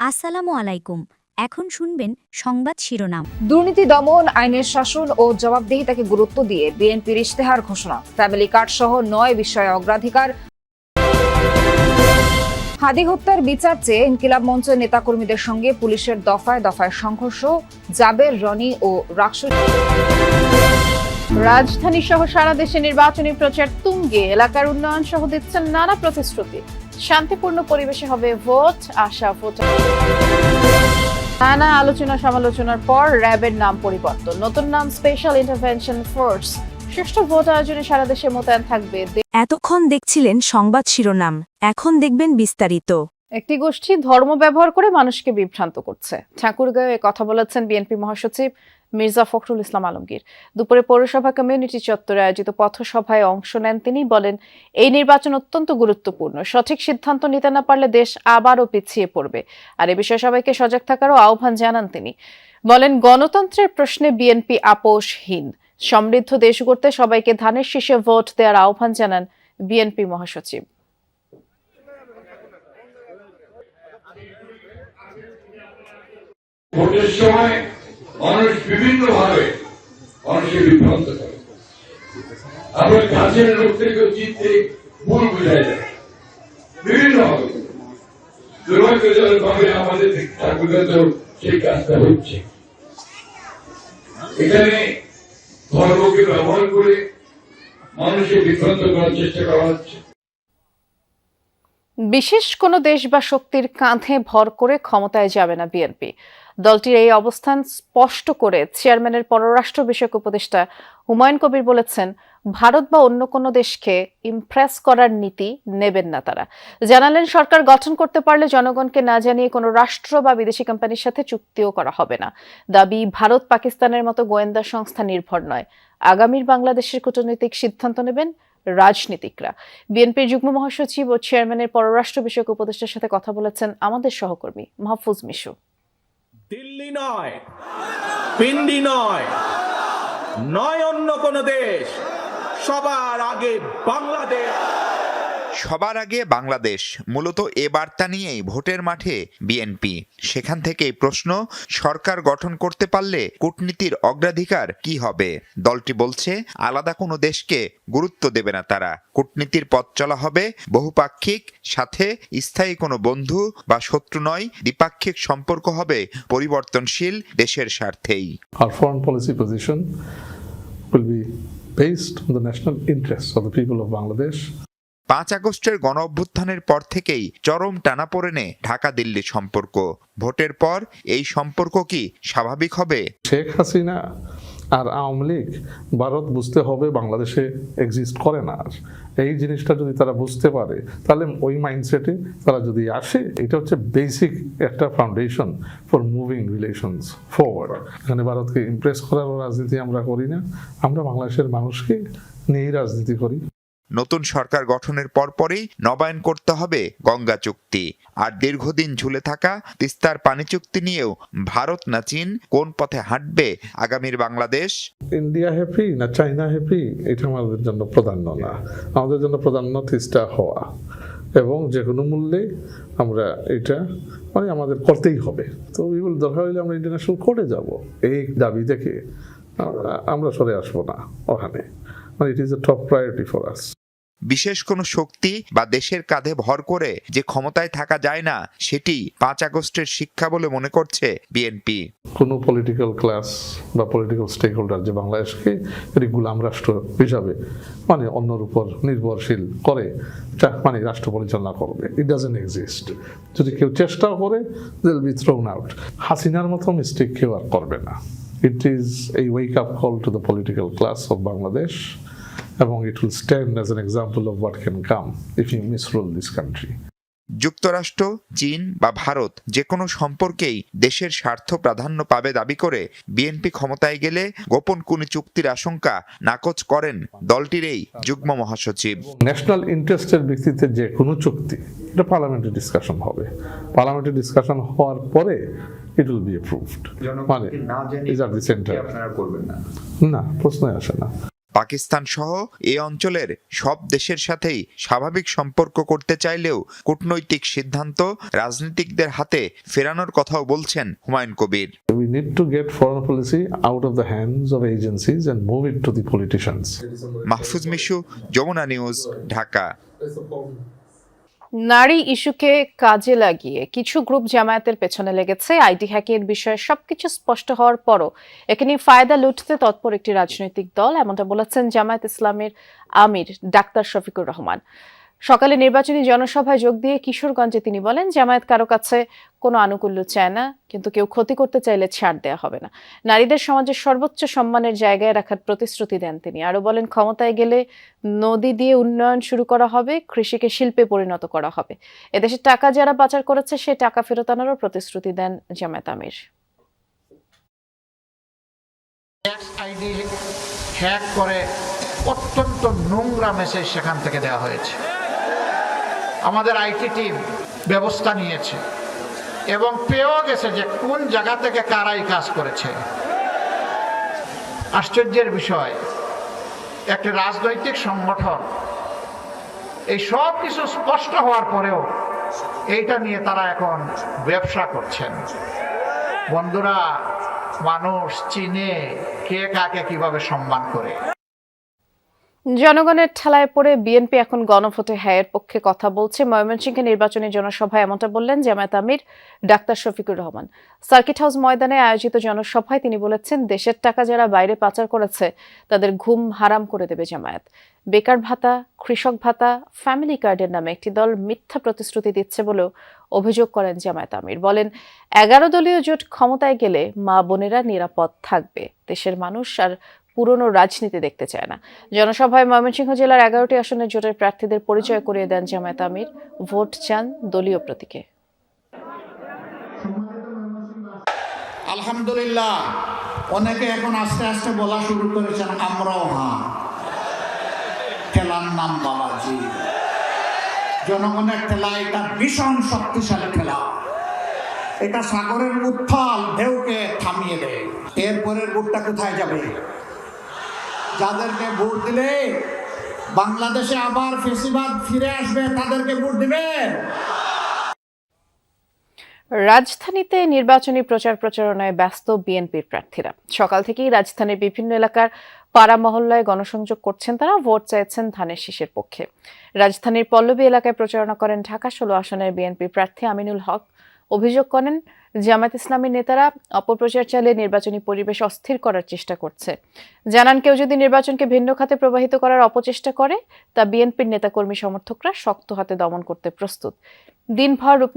আসসালামু আলাইকুম। এখন শুনবেন সংবাদ শিরোনাম। দুর্নীতি দমন, আইনের শাসন ও জবাবদিহিতাকে গুরুত্ব দিয়ে বিএনপির ইশতেহার ঘোষণা, ফ্যামিলি কার্ড সহ 9 বিষয়ে অগ্রাধিকার। হাদি হত্যার বিচার চেয়ে ইনকিলাব মঞ্চের নেতাকর্মীদের সঙ্গে পুলিশের দফায় দফায় সংঘর্ষ, জাবের, রনি ও রাকসু। রাজধানী সহ সারা দেশে নির্বাচনী প্রচার তুঙ্গে, এলাকার উন্নয়ন সহ দিচ্ছেন নানা প্রতিশ্রুতি। শান্তিপূর্ণ পরিবেশে হবে ভোট, আশা ভোটার। নানা আলোচনা সমালোচনার পর র্যাবের নাম পরিবর্তন, নতুন নাম স্পেশাল ইন্টারভেনশন ফোর্স। সুষ্ঠু ভোট আয়োজনে সারা দেশে মোতায়েন থাকবে। এতক্ষণ দেখছিলেন সংবাদ শিরোনাম, এখন দেখবেন বিস্তারিত। একটি গোষ্ঠী ধর্ম ব্যবহার করে মানুষকে বিভ্রান্ত করছে। ঠাকুরগাঁয়ে কথা বলেছেন বিএনপি মহাসচিব মির্জা ফখরুল ইসলাম আলমগীর। দুপুরে পৌরসভা কমিউনিটি চত্বরে আয়োজিত পথসভায় অংশ নেন তিনি। বলেন, এই নির্বাচন অত্যন্ত গুরুত্বপূর্ণ। সঠিক সিদ্ধান্ত নিতে না পারলে দেশ আবারও পিছিয়ে পড়বে। আর এ বিষয়ে সবাইকে সজাগ থাকারও আহ্বান জানান তিনি। বলেন, গণতন্ত্রের প্রশ্নে বিএনপি আপোষহীন। সমৃদ্ধ দেশ গড়তে সবাইকে ধানের শীষে ভোট দেওয়ার আহ্বান জানান বিএনপি মহাসচিব। ভোটের সময় মানুষ বিভিন্নভাবে মানুষকে বিভ্রান্ত করে। আমরা কাছের লোক থেকে জিততে ভুল বুঝাই যায় বিভিন্নভাবে। দুর্ভাগ্যজনকভাবে আমাদের ঠাকুরগাঁও সেই কাজটা হচ্ছে। এখানে ধর্মকে ব্যবহার করে মানুষকে বিভ্রান্ত করার চেষ্টা করা হচ্ছে। বিশেষ কোনো দেশ বা শক্তির কাঁধে ভর করে ক্ষমতায় যাবে না বিএনপি। দলটির এই অবস্থান স্পষ্ট করে চেয়ারম্যানের পররাষ্ট্র বিষয়ক উপদেষ্টা হুমায়ুন কবির বলেছেন, ভারত বা অন্য কোনো দেশকে ইমপ্রেস করার নীতি নেবেন না তারা। জানালেন, সরকার গঠন করতে পারলে জনগণকে না জানিয়ে কোনো রাষ্ট্র বা বিদেশি কোম্পানির সাথে চুক্তিও করা হবে না। দাবি, ভারত পাকিস্তানের মতো গোয়েন্দা সংস্থা নির্ভর নয়। আগামীর বাংলাদেশের কূটনৈতিক সিদ্ধান্ত নেবেন রাজনীতিকরা। বিএনপির যুগ্ম মহাসচিব ও চেয়ারম্যানের পররাষ্ট্র বিষয়ক উপদেষ্টার সাথে কথা বলেছেন আমাদের সহকর্মী মাহফুজ মিশু। দিল্লি নয়, পিন্ডি নয়, নয় অন্য কোন দেশ, সবার আগে বাংলাদেশ। সবার আগে বাংলাদেশ, মূলত এ বার্তা নিয়েই ভোটের মাঠে বিএনপি। সেখান থেকেই প্রশ্ন, সরকার গঠন করতে পারলে কূটনীতির অগ্রাধিকার কি হবে? দলটি বলছে, আলাদা কোনো দেশকে গুরুত্ব দেবে না তারা। কূটনীতির পথ চলা হবে বহুপাক্ষিক, সাথে স্থায়ী কোনো বন্ধু বা শত্রু নয়। দ্বিপাক্ষিক সম্পর্ক হবে পরিবর্তনশীল দেশের স্বার্থেই। Our foreign policy position will be based on the national interests of the people of Bangladesh. 5 আগস্টের গণ অভ্যুত্থানের পর থেকেই চরম টানাপোড়েনে ঢাকা দিল্লি সম্পর্ক। ভোটের পর এই সম্পর্ক কি স্বাভাবিক হবে? শেখ হাসিনা আর আওয়ামী লীগ ভারত বুঝতে হবে বাংলাদেশে এক্সিস্ট করে না। আর এই জিনিসটা যদি তারা বুঝতে পারে, তাহলে ওই মাইন্ডসেটে তারা যদি আসে, এটা হচ্ছে বেসিক একটা foundation for moving relations forward. এখানে ভারতকে ইমপ্রেস করার রাজনীতি আমরা করি না, আমরা বাংলাদেশের মানুষকে নিয়েই রাজনীতি করি। নতুন সরকার গঠনের পরপরই নবায়ন করতে হবে গঙ্গা চুক্তি। আর দীর্ঘদিন ঝুলে থাকা তিস্তার পানি চুক্তি নিয়েও ভারত না চীন কোন পথে হাঁটবে আগামীর বাংলাদেশ? ইন্ডিয়া হ্যাপি না চায়না হ্যাপি, এটা আমাদের জন্য প্রাধান্য না। আমাদের জন্য প্রাধান্য তিস্তা হওয়া, এবং যে কোনো মূল্যে আমরা এটা আমাদের করতেই হবে। তো এগুলো দরকার হলে আমরা ইন্টারন্যাশনাল কোর্টে যাব। এই দাবি দেখে আমরা সরে আসবো না ওখানে। It is a top priority for us. বিশেষ কোনো শক্তি বা দেশের কাঁধে ভর করে যে ক্ষমতায় থাকা যায় না, সেটি 5 আগস্টের শিক্ষা বলে মনে করছে বিএনপি। কোনো পলিটিক্যাল ক্লাস বা পলিটিক্যাল স্টেক হোল্ডার যে বাংলাদেশকে একটি গোলাম রাষ্ট্র হিসাবে অন্যর উপর নির্ভরশীল করে রাষ্ট্র পরিচালনা করবে, ইট ডাজন্ট এক্সিস্ট। যদি কেউ চেষ্টাও করে, they will be thrown out. হাসিনার মতো মিস্টেক কেউ আর করবে না। It is a wake-up call to the political class of Bangladesh, এবং it will stand as an example of what can come if you misrule this country. যুক্তরাষ্ট্র, চীন বা ভারত যে কোনো সম্পর্কেই দেশের স্বার্থ প্রাধান্য পাবে দাবি করে বিএনপি ক্ষমতায় গেলে গোপন কোনো চুক্তির আশঙ্কা নাকচ করেন দলটির এই যুগ্ম মহাসচিব। ন্যাশনাল ইন্টারেস্টের ভিত্তিতে যে কোনো চুক্তি, এটা পার্লামেন্টে ডিসকাশন হবে। পার্লামেন্টে ডিসকাশন হওয়ার পরে it will be approved. is at the center. না, প্রশ্নই আসে না। পাকিস্তান সহ এ অঞ্চলের সব দেশের সাথেই স্বাভাবিক সম্পর্ক করতে চাইলেও কূটনৈতিক সিদ্ধান্ত রাজনীতিকদের হাতে ফেরানোর কথাও বলছেন Humayun Kabir. We need to get foreign policy out of the hands of agencies and move it to the politicians. Mahfuz Mishu, Jamuna news, Dhaka. নারী ইস্যুকে কাজে লাগিয়ে কিছু গ্রুপ জামায়াতের পেছনে লেগেছে। আইডি হ্যাকের বিষয়ে সবকিছু স্পষ্ট হওয়ার পরও একে নিয়ে ফায়দা লুটতে তৎপর একটি রাজনৈতিক দল, এমনটা বলেছেন জামায়াত ইসলামের আমির ডাক্তার শফিকুর রহমান। সকালে নির্বাচনী জনসভায় যোগ দিয়ে কিশোরগঞ্জে তিনি বলেন, জামায়াত কারো কাছে কোনো আনুকূল্য চায় না, কিন্তু কেউ ক্ষতি করতে চাইলে ছাড় দেওয়া হবে না। নারীদের সমাজের সর্বোচ্চ সম্মানের জায়গায় রাখার প্রতিশ্রুতি দেন তিনি। আরো বলেন, ক্ষমতায় গেলে নদী দিয়ে উন্নয়ন শুরু করা হবে, কৃষিকে শিল্পে পরিণত করা হবে। এদেশের টাকা যারা পাচার করেছে সে টাকা ফেরত আনারও প্রতিশ্রুতি দেন জামায়াত আমির। আইডি হ্যাক করে অত্যন্ত নোংরা মেসেজ সেখান থেকে দেওয়া হয়েছে। আমাদের আইটি টিম ব্যবস্থা নিয়েছে এবং পেয়েও গেছে যে কোন জায়গা থেকে কারাই কাজ করেছে। আশ্চর্যের বিষয়, একটি রাজনৈতিক সংগঠন এই সব কিছু স্পষ্ট হওয়ার পরেও এইটা নিয়ে তারা এখন ব্যবসা করছেন। বন্ধুরা, মানুষ চিনে কে কাকে কিভাবে সম্মান করে। জনগণের ঠেলায় পড়ে বিএনপি এখন গণভোটে হ্যায়ের পক্ষে কথা বলছে। ময়মনসিংহে নির্বাচনী জনসভায় এমনটা বললেন জামায়াত আমির doctor Shafiqur Rahman. Circuit house ময়দানে আয়োজিত জনসভায় তিনি বলেছেন, দেশের টাকা যারা বাইরে পাচার করেছে তাদের ঘুম হারাম করে দেবে জামায়াত। বেকার ভাতা, কৃষক ভাতা, ফ্যামিলি কার্ডের নামে একটি দল মিথ্যা প্রতিশ্রুতি দিচ্ছে বলেও অভিযোগ করেন জামায়াত আমির। বলেন, 11 দলীয় জোট ক্ষমতায় গেলে মা বোনেরা নিরাপদ থাকবে। দেশের মানুষ আর পুরনো রাজনীতি দেখতে চায় না। জনসভায় ময়মনসিংহ জেলার 11টি আসনের জোটের প্রার্থীদের পরিচয় করিয়ে দেন জামায়াত আমির। ভোট চান দলীয় প্রতীকে। আলহামদুলিল্লাহ, অনেকে এখন আস্তে আস্তে বলা শুরু করেছেন আমরাও হ্যাঁ। খেলার নাম বাবাজি। জনগণের খেলা এটা ভীষণ শক্তিশালী খেলা। এটা সাগরের উত্থাল ঢেউকে থামিয়ে দেয়। এরপরের ভোটটা কোথায় যাবে? যাদেরকে ভোট দিলে বাংলাদেশে আবার ফেসিবাদ ফিরে আসবে তাদেরকে ভোট দিবেন। রাজধানীতে নির্বাচনী প্রচার প্রচারণায় ব্যস্ত বিএনপির প্রার্থীরা। সকাল থেকেই রাজধানীর বিভিন্ন এলাকার পাড়া মহল্লায় গণসংযোগ করছেন তারা। ভোট চাইছেন ধানের শীষের পক্ষে। রাজধানীর পল্লবী এলাকায় প্রচারণা করেন ঢাকা 16 আসনের বিএনপি প্রার্থী আমিনুল হক। অভিযোগ করেন, জামায়াত ইসলামীর নেতারা অপপ্রচার চালিয়ে নির্বাচনী পরিবেশ অস্থির করার চেষ্টা করছে। জানান, কেউ যদি নির্বাচনকে ভিন্ন খাতে প্রবাহিত করার অপচেষ্টা করে তা বিএনপির নেতাকর্মী সমর্থকরা শক্ত হাতে দমন করতে প্রস্তুত। দিনভর